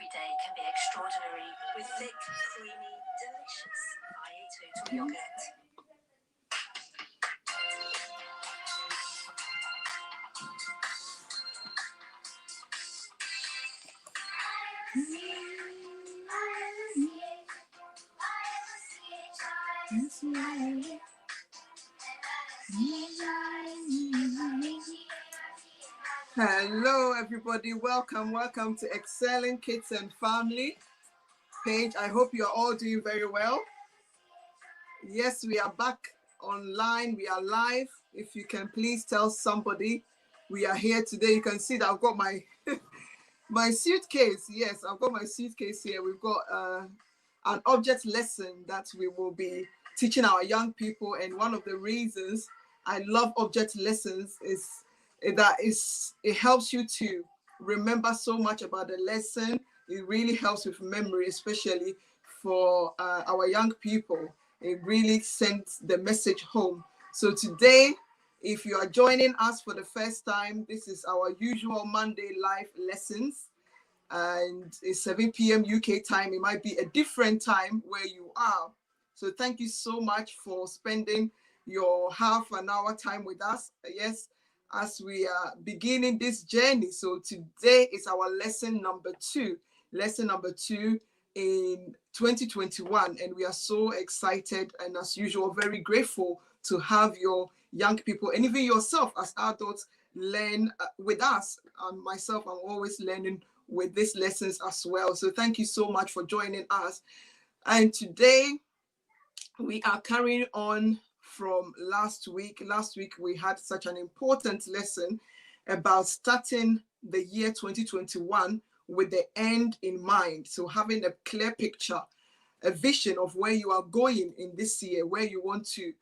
every day can be extraordinary with thick, creamy, delicious IA2 yogurt. Hello everybody, welcome to Excelling Kids and Family page. I hope you're all doing very well. Yes, we are back online, we are live. If you can please tell somebody we are here today. You can see that I've got my my suitcase. Yes, I've got my suitcase here. We've got an object lesson that we will be teaching our young people, and one of the reasons I love object lessons is that it helps you to remember so much about the lesson. It really helps with memory, especially for our young people. It really sends the message home. So today, if you are joining us for the first time, this is our usual Monday live lessons, and it's 7 p.m. UK time. It might be a different time where you are. So thank you so much for spending your half an hour time with us. Yes, as we are beginning this journey. So today is our lesson number 2 in 2021, and we are so excited and, as usual, very grateful to have your young people and even yourself as adults learn with us. And myself, I'm always learning with these lessons as well. So thank you so much for joining us. And today we are carrying on from last week. Last week we had such an important lesson about starting the year 2021 with the end in mind. So having a clear picture, a vision of where you are going in this year, where you want to,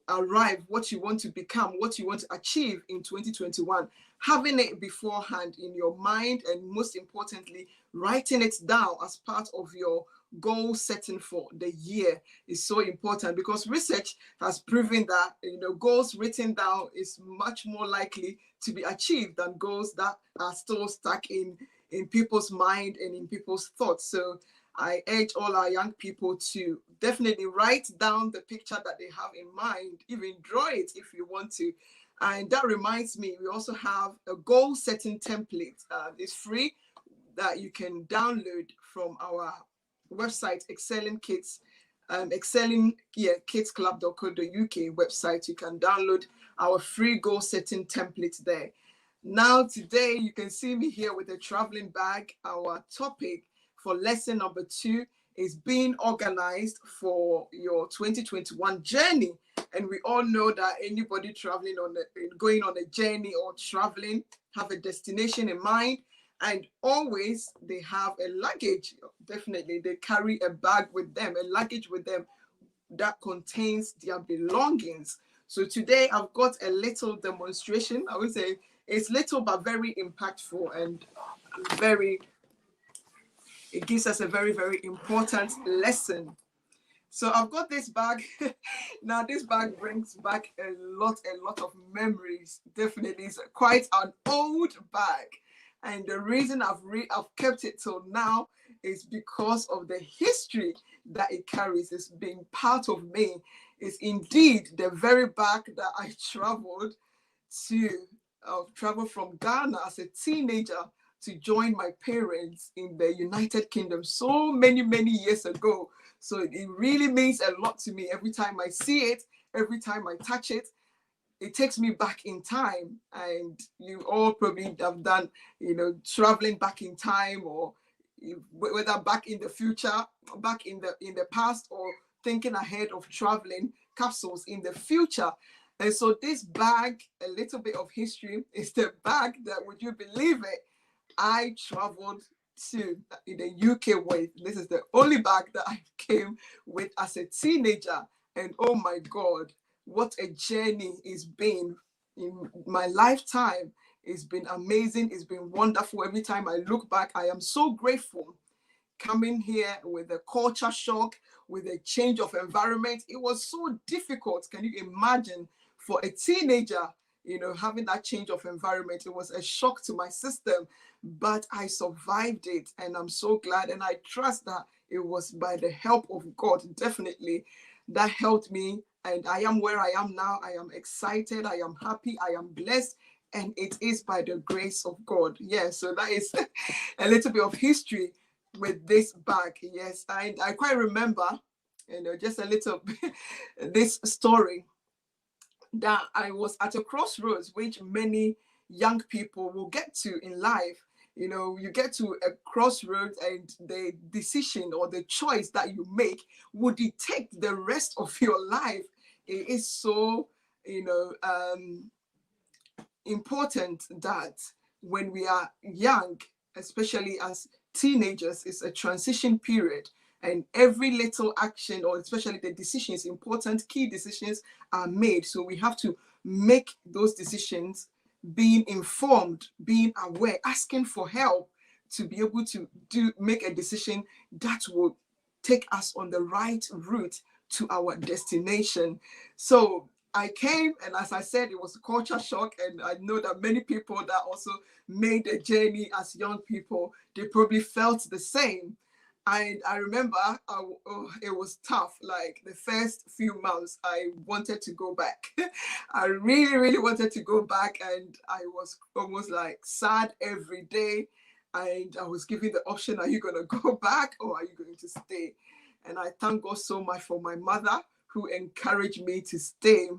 arrive, what you want to become, what you want to achieve in 2021, having it beforehand in your mind, and most importantly, writing it down as part of your goal setting for the year is so important, because research has proven that goals written down is much more likely to be achieved than goals that are still stuck in people's mind and in people's thoughts. So I urge all our young people to definitely write down the picture that they have in mind, even draw it if you want to. And that reminds me, we also have a goal setting template. It's free, that you can download from our website, Excelling Kids, kidsclub.co.uk website. You can download our free goal setting template there. Now, today, you can see me here with a traveling bag. Our topic for lesson number 2 is being organized for your 2021 journey. And we all know that anybody traveling going on a journey or traveling have a destination in mind, and always they have a luggage. Definitely, they carry a bag with them, a luggage with them that contains their belongings. So today I've got a little demonstration. I would say it's little but very impactful, and it gives us a very, very important lesson. So I've got this bag. Now this bag brings back a lot of memories. Definitely, it's quite an old bag. And the reason I've kept it till now is because of the history that it carries. It's been part of me. It's indeed the very bag that I traveled from Ghana as a teenager to join my parents in the United Kingdom so many years ago. So it really means a lot to me. Every time I see it, every time I touch it, it takes me back in time. And you all probably have done, traveling back in time, or whether back in the future, back in the past, or thinking ahead of traveling capsules in the future. And so this bag, a little bit of history, is the bag that, would you believe it, I traveled to in the UK with. This is the only bag that I came with as a teenager. And oh my God, what a journey it's been in my lifetime. It's been amazing. It's been wonderful. Every time I look back, I am so grateful. Coming here with a culture shock, with a change of environment, it was so difficult. Can you imagine, for a teenager, you know, having that change of environment. It was a shock to my system, but I survived it, and I'm so glad. And I trust that it was by the help of God, definitely, that helped me. And I am where I am now. I am excited. I am happy. I am blessed. And it is by the grace of God. Yes, so that is a little bit of history with this bag. Yes, and I quite remember, you know, just a little this story, that I was at a crossroads, which many young people will get to in life. You know, you get to a crossroads, and the decision or the choice that you make will dictate the rest of your life. It is so, you know, important that when we are young, especially as teenagers, it's a transition period, and every little action, or especially the decisions, important key decisions, are made. So we have to make those decisions being informed, being aware, asking for help to be able to make a decision that will take us on the right route to our destination. So I came, and as I said, it was a culture shock, and I know that many people that also made the journey as young people, they probably felt the same. And I remember it was tough. Like the first few months, I wanted to go back. I really, really wanted to go back, and I was almost like sad every day. And I was given the option: are you going to go back, or are you going to stay? And I thank God so much for my mother, who encouraged me to stay.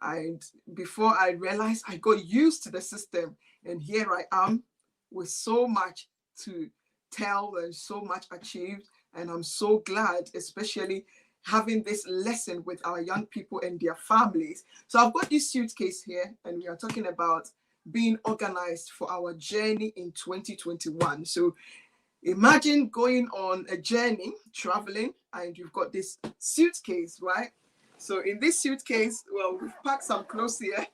And before I realized, I got used to the system. And here I am with so much to tell and so much achieved. And I'm so glad, especially having this lesson with our young people and their families. So I've got this suitcase here, and we are talking about being organized for our journey in 2021. So imagine going on a journey, traveling, and you've got this suitcase, right? So in this suitcase, well, we've packed some clothes here,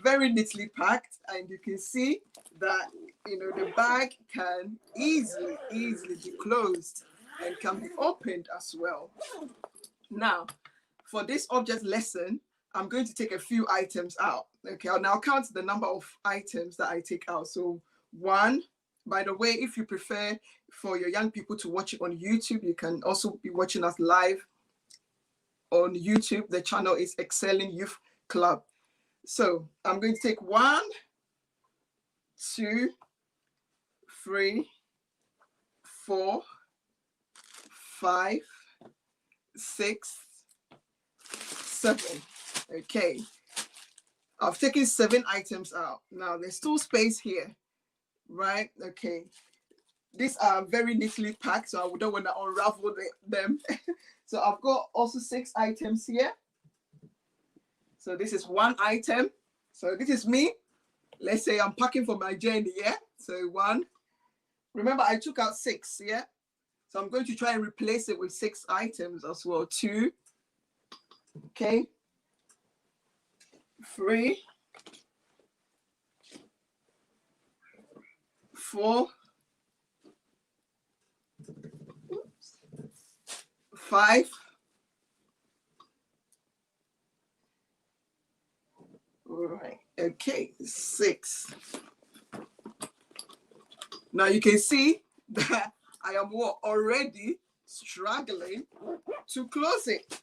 very neatly packed, and you can see that, you know, the bag can easily be closed and can be opened as well. Now, for this object lesson, I'm going to take a few items out. Okay, I'll now count the number of items that I take out. So 1. By the way, if you prefer for your young people to watch it on YouTube, you can also be watching us live on YouTube. The channel is Excelling Youth Club. So I'm going to take 1, 2, 3, 4, 5, 6, 7. Okay, I've taken 7 items out. Now there's still space here, right? Okay, these are very neatly packed, so I don't want to unravel them. So I've got also 6 items here. So this is 1 item. So this is me. Let's say I'm packing for my journey, yeah? So 1. Remember, I took out 6, yeah? So I'm going to try and replace it with 6 items as well. 2. Okay. 3. 4. 5. All right. Okay. 6. Now you can see that I am already struggling to close it.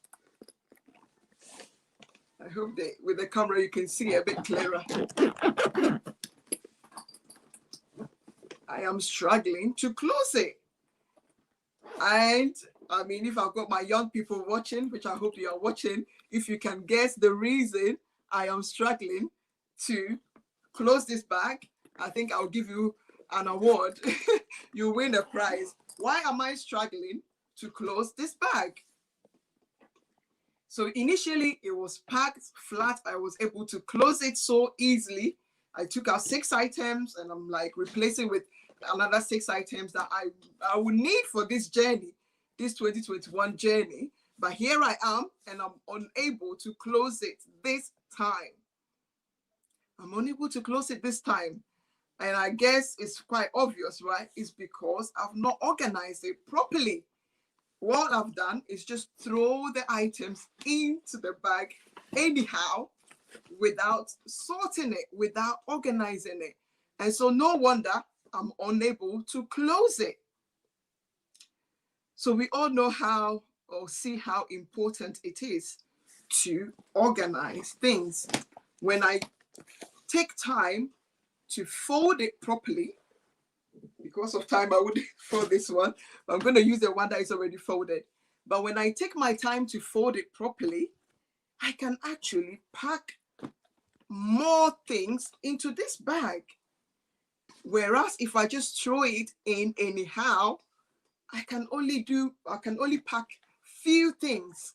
I hope that with the camera you can see a bit clearer. I am struggling to close it. And I mean, if I've got my young people watching, which I hope you are watching, if you can guess the reason I am struggling to close this bag, I think I'll give you an award. You win a prize. Why am I struggling to close this bag? So initially it was packed flat. I was able to close it so easily. I took out 6 items, and I'm like replacing with another 6 items that I would need for this journey, this 2021 journey. But here I am, and I'm unable to close it this time. I'm unable to close it this time. And I guess it's quite obvious, right? It's because I've not organized it properly. What I've done is just throw the items into the bag anyhow, without sorting it, without organizing it. And so no wonder I'm unable to close it. So we all know how, or see how important it is to organize things. When I take time to fold it properly, because of time I would fold this one, but I'm going to use the one that is already folded. But when I take my time to fold it properly, I can actually pack more things into this bag. Whereas if I just throw it in anyhow, I can only pack few things.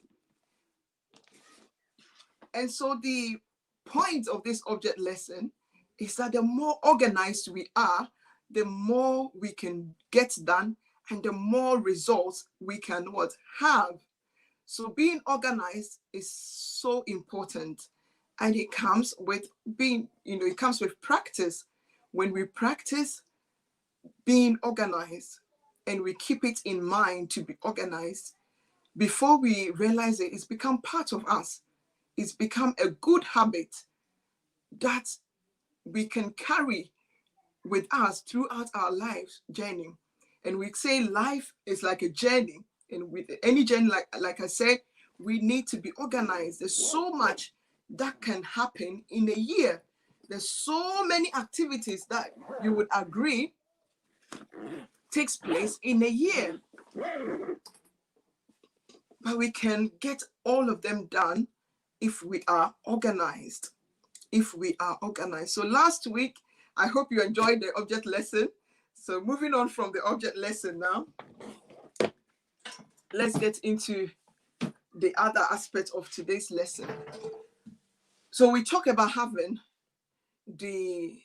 And so the point of this object lesson is that the more organized we are, the more we can get done and the more results we can have. So being organized is so important, and it comes with it comes with practice. When we practice being organized and we keep it in mind to be organized, before we realize it, it's become part of us. It's become a good habit that we can carry with us throughout our life journey. And we say life is like a journey. And with any journey, like I said, we need to be organized. There's so much that can happen in a year. There's so many activities that you would agree takes place in a year. But we can get all of them done if we are organized. If we are organized. So last week, I hope you enjoyed the object lesson. So moving on from the object lesson now, let's get into the other aspect of today's lesson. So we talk about having the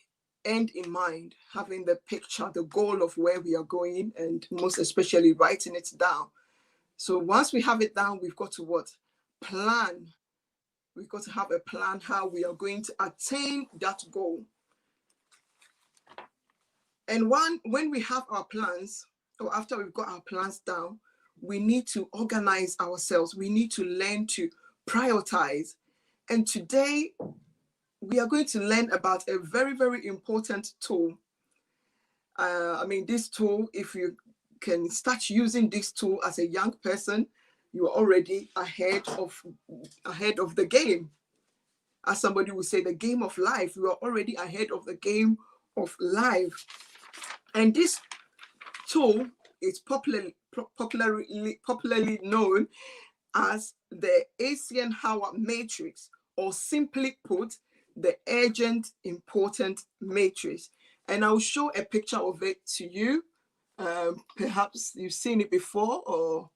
end in mind, having the picture, the goal of where we are going, and most especially writing it down. So once we have it down, we've got to plan. We've got to have a plan how we are going to attain that goal. And when we have our plans, or after we've got our plans down, we need to organize ourselves. We need to learn to prioritize. And today, we are going to learn about a very, very important tool. This tool, if you can start using this tool as a young person, you are already ahead of the game. As somebody would say, the game of life. You are already ahead of the game of life. And this tool is popularly known as the Eisenhower matrix, or simply put, the urgent important matrix. And I'll show a picture of it to you. Perhaps you've seen it before or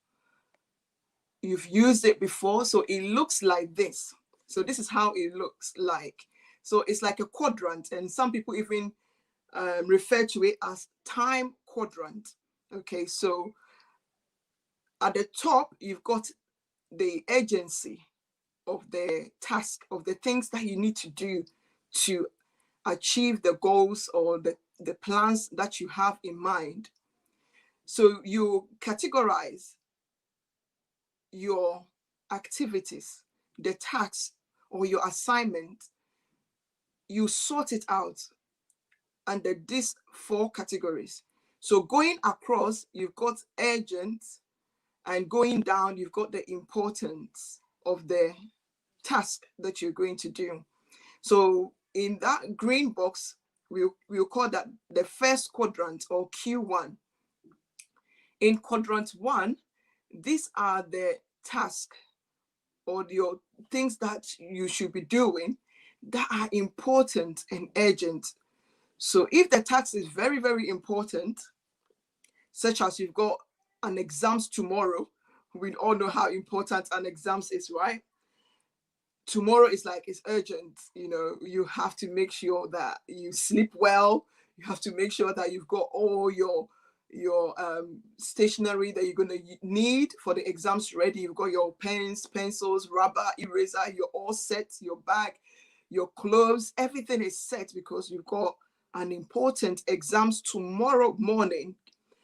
you've used it before. So it looks like this. So this is how it looks like. So it's like a quadrant, and some people even refer to it as time quadrant. Okay, so at the top, you've got the urgency of the task, of the things that you need to do to achieve the goals or the plans that you have in mind. So you categorize your activities, the tasks or your assignment, you sort it out under these 4 categories. So going across, you've got urgent, and going down, you've got the importance of the task that you're going to do. So in that green box, we'll call that the first quadrant, or Q1. In quadrant 1, these are the tasks or your things that you should be doing that are important and urgent. So if the task is very, very important, such as you've got an exams tomorrow, we all know how important an exams is, right? Tomorrow is like, it's urgent. You have to make sure that you sleep well. You have to make sure that you've got all your stationery that you're going to need for the exams ready. You've got your pens, pencils, rubber, eraser. You're all set. Your bag, your clothes, everything is set because you've got an important exams tomorrow morning.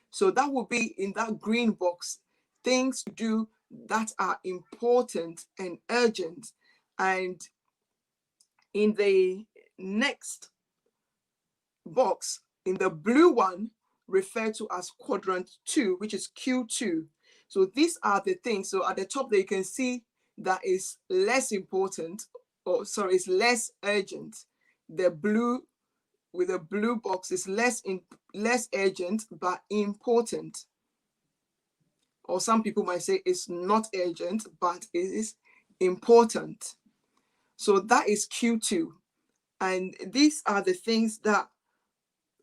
So that will be in that green box, things to do that are important and urgent. And In the next box, in the blue one, referred to as quadrant 2, which is Q2. So these are the things. So at the top there, you can see that is less important, or sorry, it's less urgent. The blue with a blue box is less urgent but important. Or some people might say it's not urgent, but it is important. So that is Q2. And these are the things that,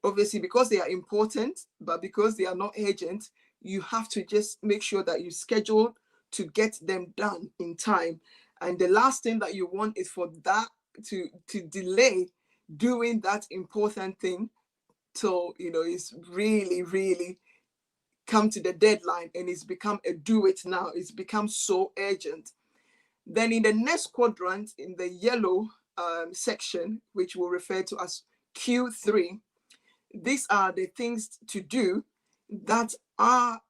obviously, because they are important, but because they are not urgent, you have to just make sure that you schedule to get them done in time. And the last thing that you want is for that to delay doing that important thing till, you know, it's really, really come to the deadline and it's become a do it now. It's become so urgent. Then in the next quadrant, in the yellow section, which we'll refer to as Q3, these are the things to do that are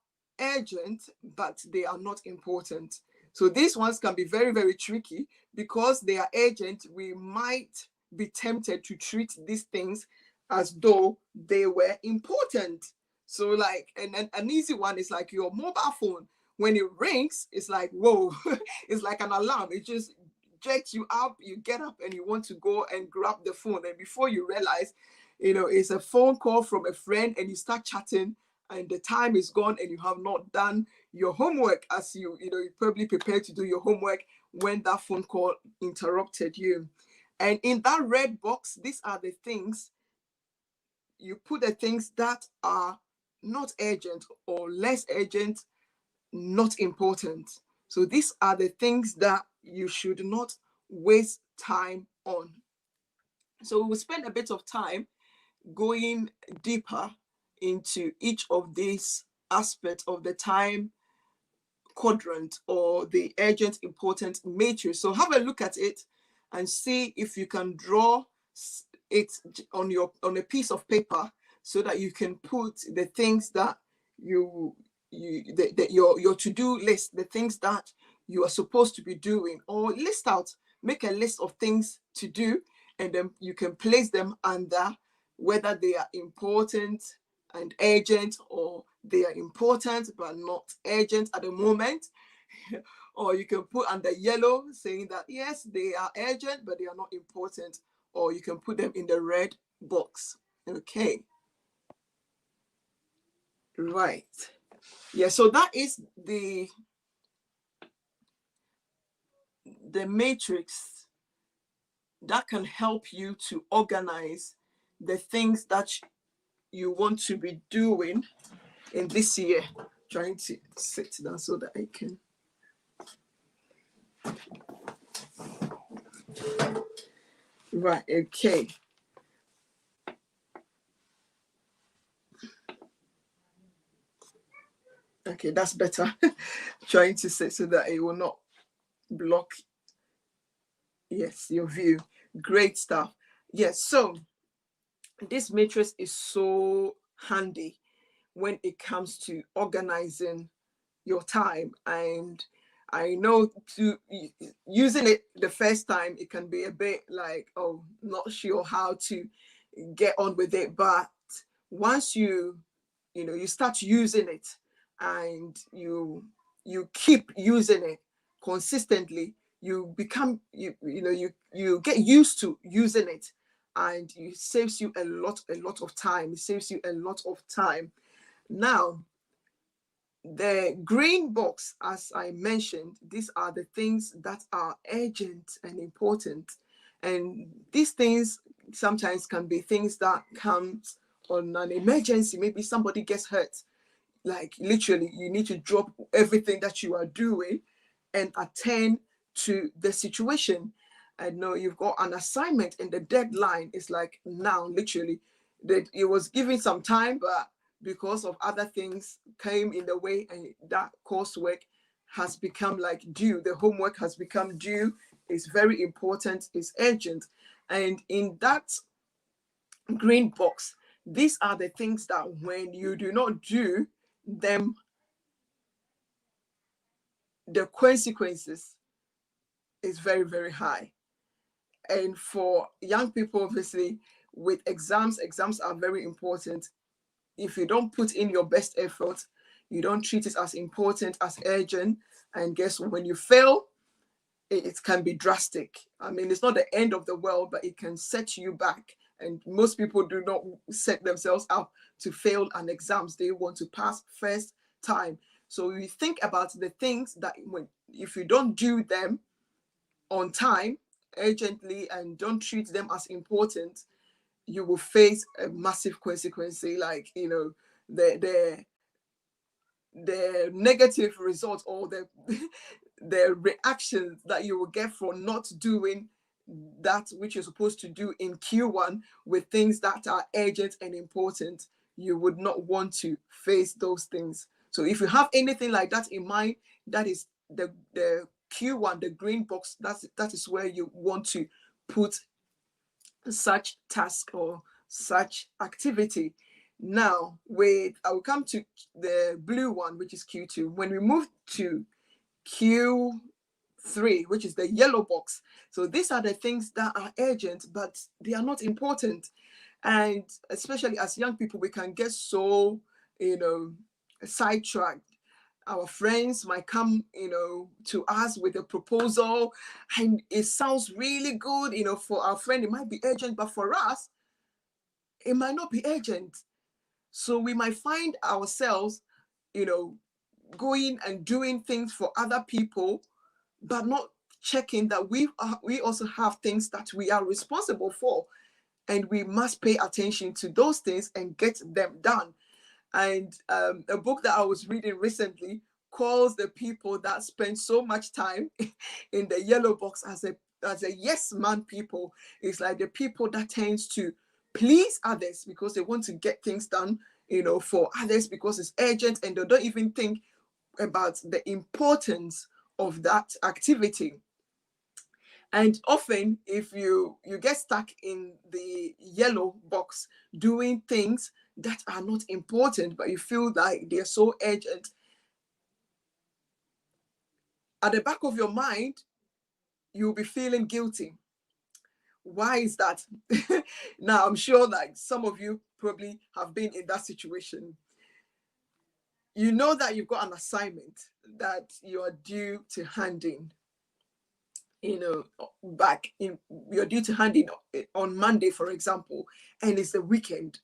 urgent, but they are not important. So these ones can be very, very tricky because they are urgent. We might be tempted to treat these things as though they were important. So like, an easy one is like your mobile phone. When it rings, it's like, whoa, it's like an alarm. It just jerks you up, you get up and you want to go and grab the phone. And before you realize, you know, it's a phone call from a friend and you start chatting and the time is gone and you have not done your homework as you probably prepared to do your homework when that phone call interrupted you. And in that red box, these are the things, you put the things that are not urgent or less urgent, not important. So these are the things that you should not waste time on. So we'll spend a bit of time going deeper into each of these aspects of the time quadrant or the urgent important matrix. So have a look at it and see if you can draw it on a piece of paper so that you can put the things that your to-do list, the things that you are supposed to be doing, or list out, make a list of things to do, and then you can place them under whether they are important and urgent, or they are important but not urgent at the moment. Or you can put under yellow saying that yes, they are urgent but they are not important, or you can put them in the red box. Okay, right. Yeah, so that is the matrix that can help you to organize the things that you want to be doing in this year. Trying to sit down so that I can. Right, okay. Okay, that's better. Trying to sit so that it will not block, yes, your view. Great stuff. Yes, so this matrix is so handy when it comes to organizing your time. And I know using it the first time, it can be a bit like, oh, not sure how to get on with it. But once you start using it and you keep using it consistently, you become, you get used to using it, and it saves you a lot of time. It saves you a lot of time. Now, the green box, as I mentioned, these are the things that are urgent and important. And these things sometimes can be things that comes on an emergency. Maybe somebody gets hurt. Like literally, you need to drop everything that you are doing and attend to the situation. I know you've got an assignment and the deadline is like now, literally. That it was given some time, but because of other things came in the way, and that coursework has become like due. The homework has become due. It's very important. It's urgent. And in that green box, these are the things that when you do not do them, the consequences is very, very high. And for young people, obviously, with exams are very important. If you don't put in your best effort, you don't treat it as important, as urgent, and guess what? When you fail, it can be drastic. I mean, it's not the end of the world, but it can set you back. And most people do not set themselves up to fail an exams. They want to pass first time. So you think about the things that if you don't do them on time, urgently, and don't treat them as important, you will face a massive consequence. Like, the negative results, or the reactions that you will get for not doing that which you're supposed to do in Q1 with things that are urgent and important. You would not want to face those things. So if you have anything like that in mind, that is the Q1, the green box. That is where you want to put such task or such activity. Now, I will come to the blue one, which is Q2. When we move to Q3, which is the yellow box. So these are the things that are urgent, but they are not important. And especially as young people, we can get so, sidetracked. Our friends might come, to us with a proposal, and it sounds really good. For our friend, it might be urgent, but for us, it might not be urgent. So we might find ourselves, going and doing things for other people, but not checking that we also have things that we are responsible for, and we must pay attention to those things and get them done. And a book that I was reading recently calls the people that spend so much time in the yellow box as a yes man people. It's like the people that tends to please others because they want to get things done, for others because it's urgent, and they don't even think about the importance of that activity. And often, if you get stuck in the yellow box doing things that are not important, but you feel like they're so urgent, at the back of your mind, you'll be feeling guilty. Why is that? Now, I'm sure that some of you probably have been in that situation. You know that you've got an assignment that you are due to hand in, you're due to hand in on Monday, for example, and it's the weekend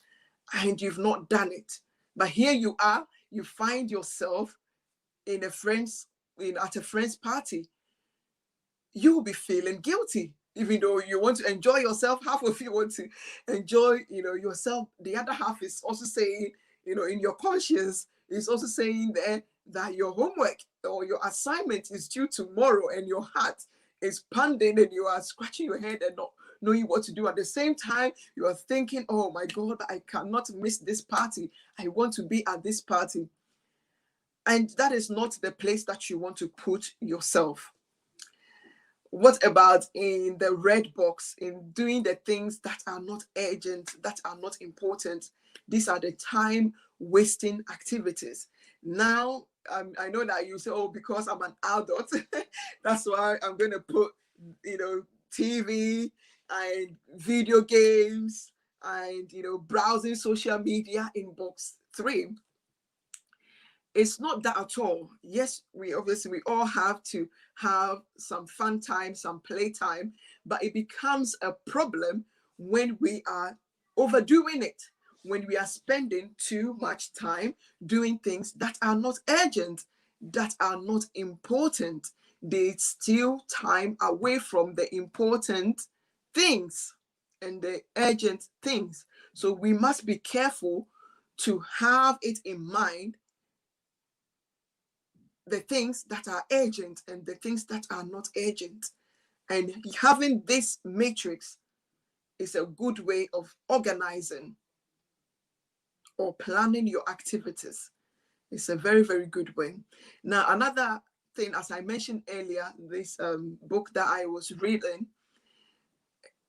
and you've not done it. But here you are, you find yourself at a friend's party. You'll be feeling guilty, even though you want to enjoy yourself. Half of you want to enjoy, yourself. The other half is also saying, in your conscience, is also saying there that your homework or your assignment is due tomorrow, and your heart is pounding and you are scratching your head and not knowing what to do. At the same time, you are thinking, oh my God, I cannot miss this party. I want to be at this party. And that is not the place that you want to put yourself. What about in the red box, in doing the things that are not urgent, that are not important? These are the time wasting activities. Now, I know that you say, oh, because I'm an adult, that's why I'm going to put, TV and video games and, browsing social media in box 3. It's not that at all. Yes, we all have to have some fun time, some play time, but it becomes a problem when we are overdoing it, when we are spending too much time doing things that are not urgent, that are not important. They steal time away from the important things and the urgent things. So we must be careful to have it in mind, the things that are urgent and the things that are not urgent. And having this matrix is a good way of organizing or planning your activities. It's a very, very good way. Now, another thing, as I mentioned earlier, this book that I was reading,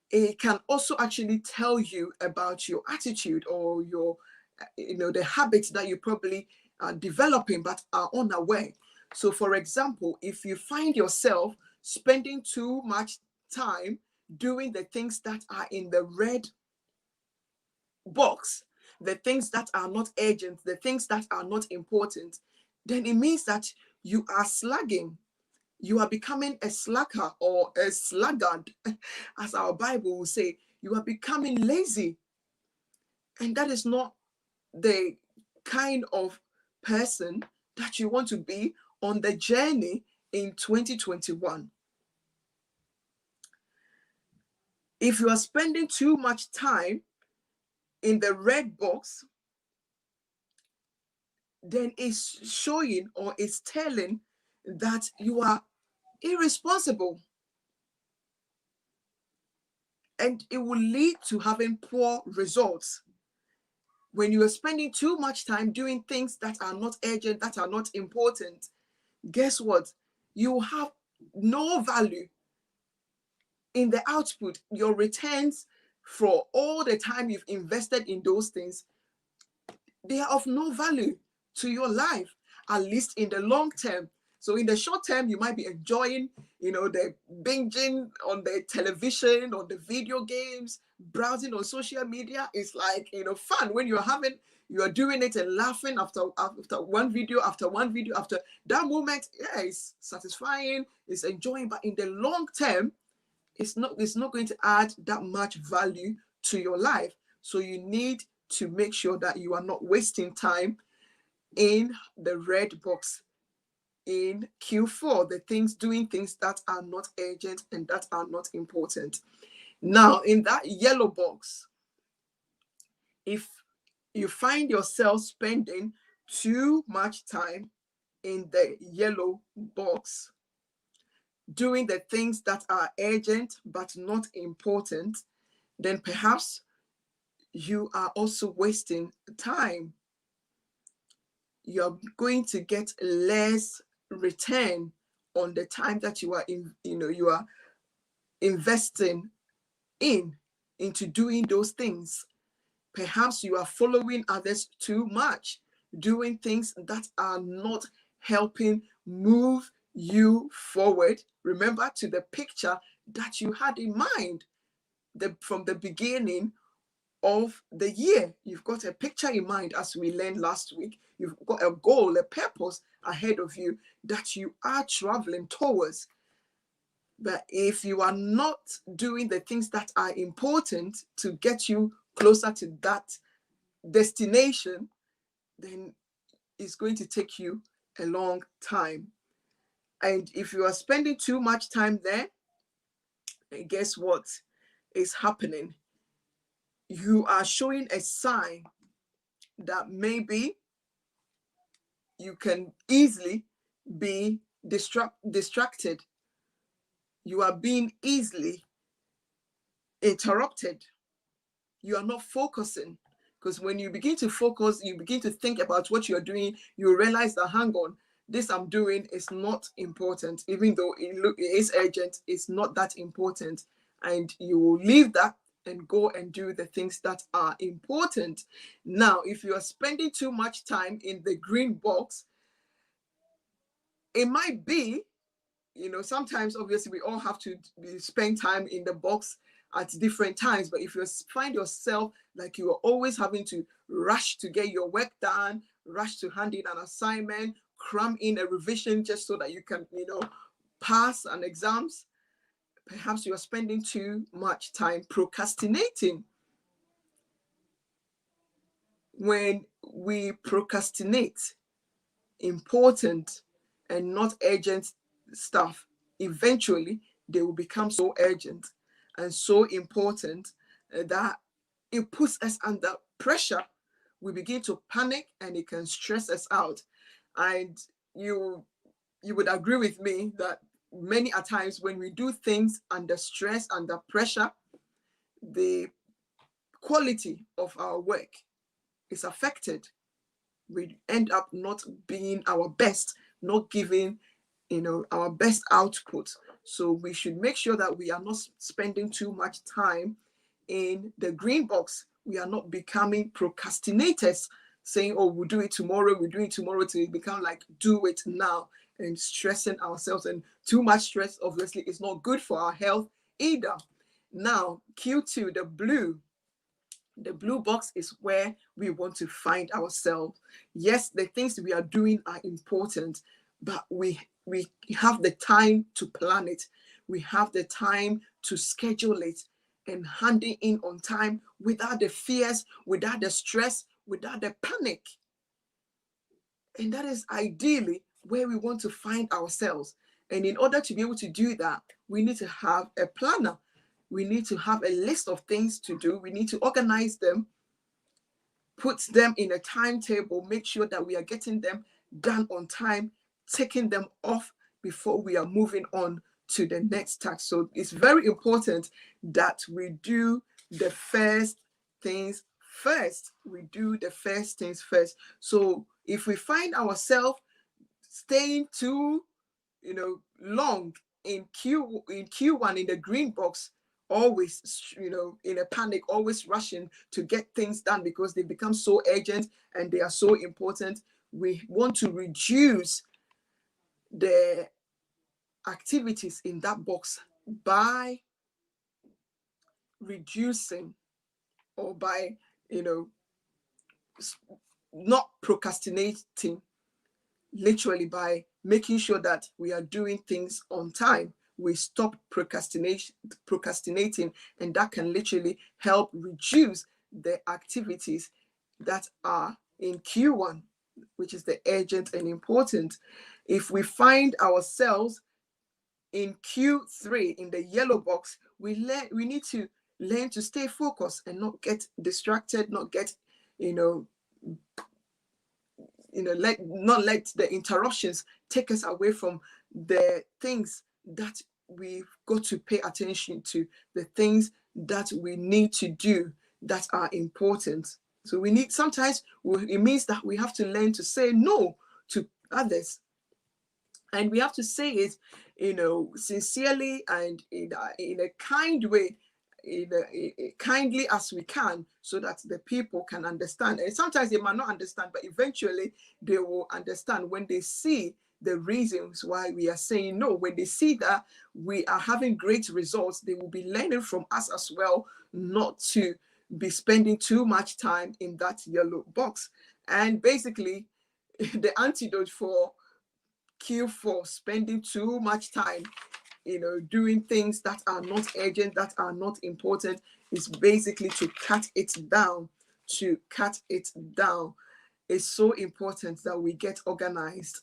it can also actually tell you about your attitude or your, the habits that you probably are developing but are unaware. So, for example, if you find yourself spending too much time doing the things that are in the red box, the things that are not urgent, the things that are not important, then it means that you are slugging. You are becoming a slacker or a sluggard, as our Bible will say. You are becoming lazy. And that is not the kind of person that you want to be on the journey in 2021. If you are spending too much time in the red box, then it's showing or it's telling that you are irresponsible. And it will lead to having poor results. When you are spending too much time doing things that are not urgent, that are not important, guess what? You have no value in the output. Your returns for all the time you've invested in those things, they are of no value to your life, at least in the long term. So in the short term, you might be enjoying, the binging on the television, on the video games, browsing on social media. It's like, fun when you are doing it and laughing after one video, after that moment. Yeah, it's satisfying, it's enjoying, but in the long term, it's not going to add that much value to your life. So you need to make sure that you are not wasting time in the red box in Q4, doing things that are not urgent and that are not important. Now, in that yellow box, if you find yourself spending too much time in the yellow box, doing the things that are urgent but not important, then perhaps you are also wasting time. You're going to get less return on the time that you are investing into doing those things. Perhaps you are following others too much, doing things that are not helping move you forward. Remember to the picture that you had in mind from the beginning of the year. You've got a picture in mind, as we learned last week. You've got a goal, a purpose ahead of you that you are traveling towards. But if you are not doing the things that are important to get you closer to that destination, then it's going to take you a long time. And if you are spending too much time there, guess what is happening? You are showing a sign that maybe you can easily be distracted. You are being easily interrupted. You are not focusing, because when you begin to focus, you begin to think about what you're doing, you realize that, hang on, this I'm doing is not important. Even though it is urgent, it's not that important. And you will leave that and go and do the things that are important. Now, if you are spending too much time in the green box, it might be, sometimes obviously we all have to spend time in the box at different times. But if you find yourself like you are always having to rush to get your work done, rush to hand in an assignment, cram in a revision just so that you can, pass an exams, perhaps you are spending too much time procrastinating. When we procrastinate important and not urgent stuff, eventually they will become so urgent and so important that it puts us under pressure. We begin to panic and it can stress us out. And you would agree with me that many a times when we do things under stress, under pressure, the quality of our work is affected. We end up not being our best, not giving our best output. So we should make sure that we are not spending too much time in the green box. We are not becoming procrastinators, saying, oh, we'll do it tomorrow, to become like, do it now, and stressing ourselves. And too much stress obviously is not good for our health either. Now, Q2, the blue box is where we want to find ourselves. Yes, the things we are doing are important, but we have the time to plan it. We have the time to schedule it and hand it in on time without the fears, without the stress, without the panic. And that is ideally where we want to find ourselves. And in order to be able to do that, we need to have a planner. We need to have a list of things to do. We need to organize them, put them in a timetable, make sure that we are getting them done on time, taking them off before we are moving on to the next task. So it's very important that we do the first things first. We do the first things first. So if we find ourselves staying too, long in Q1 in the green box, always, in a panic, always rushing to get things done because they become so urgent and they are so important, we want to reduce the activities in that box by reducing, or by, not procrastinating, literally by making sure that we are doing things on time. We stop procrastinating, and that can literally help reduce the activities that are in Q1, which is the urgent and important. If we find ourselves in Q3 in the yellow box, we need to learn to stay focused and not get distracted, not get, not let the interruptions take us away from the things that we've got to pay attention to, the things that we need to do that are important. So sometimes it means that we have to learn to say no to others. And we have to say it, sincerely and in a kind way, kindly as we can, so that the people can understand. And sometimes they might not understand, but eventually they will understand when they see the reasons why we are saying no. When they see that we are having great results, they will be learning from us as well, not to be spending too much time in that yellow box. And basically, the antidote for Q4, spending too much time, doing things that are not urgent, that are not important, is basically to cut it down. It's so important that we get organized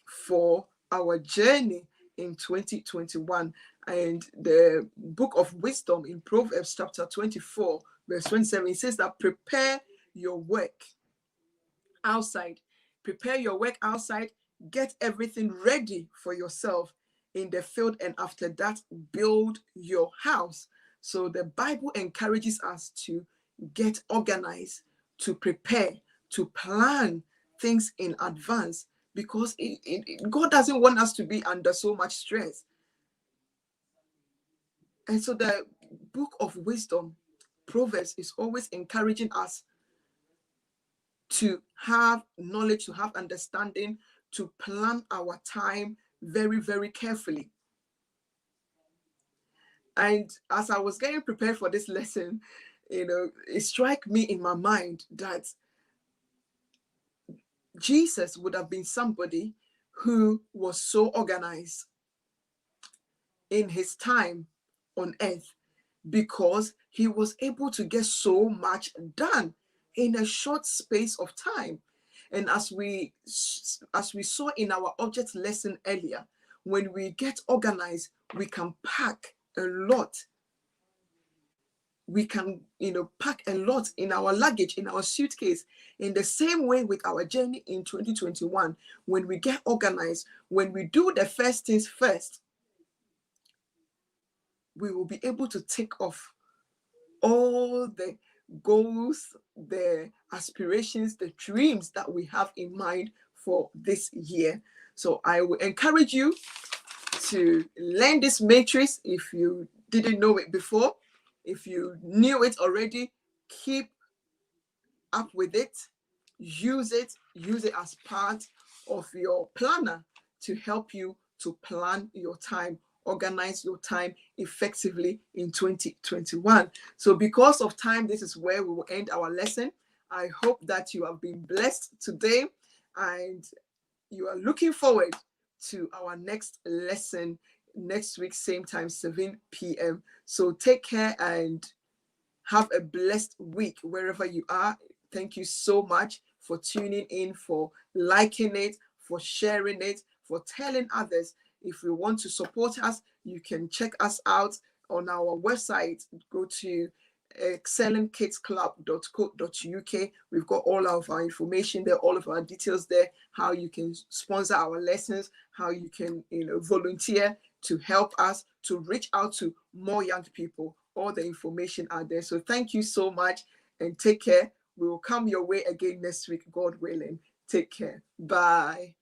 for our journey in 2021. And the book of wisdom in Proverbs chapter 24, verse 27, it says that prepare your work outside. Prepare your work outside. Get everything ready for yourself in the field, and after that, build your house. So the Bible encourages us to get organized, to prepare, to plan things in advance, because God doesn't want us to be under so much stress. And so the book of wisdom, Proverbs, is always encouraging us to have knowledge, to have understanding, to plan our time very, very carefully. And as I was getting prepared for this lesson, it struck me in my mind that Jesus would have been somebody who was so organized in his time on earth, because he was able to get so much done in a short space of time. And as we saw in our object lesson earlier, when we get organized, we can pack a lot. We can, pack a lot in our luggage, in our suitcase. In the same way with our journey in 2021, when we get organized, when we do the first things first, we will be able to take off all the goals, the aspirations, the dreams that we have in mind for this year. So I will encourage you to learn this matrix if you didn't know it before. If you knew it already, keep up with it. Use it as part of your planner to help you to plan your time organize your time effectively in 2021. So because of time, this is where we will end our lesson. I hope that you have been blessed today and you are looking forward to our next lesson next week, same time, 7 p.m. So take care and have a blessed week wherever you are. Thank you so much for tuning in, for liking it, for sharing it, for telling others. If you want to support us, you can check us out on our website. Go to excellentkidsclub.co.uk. We've got all of our information there, all of our details there, how you can sponsor our lessons, how you can volunteer to help us to reach out to more young people. All the information are there. So thank you so much and take care. We will come your way again next week, God willing. Take care. Bye.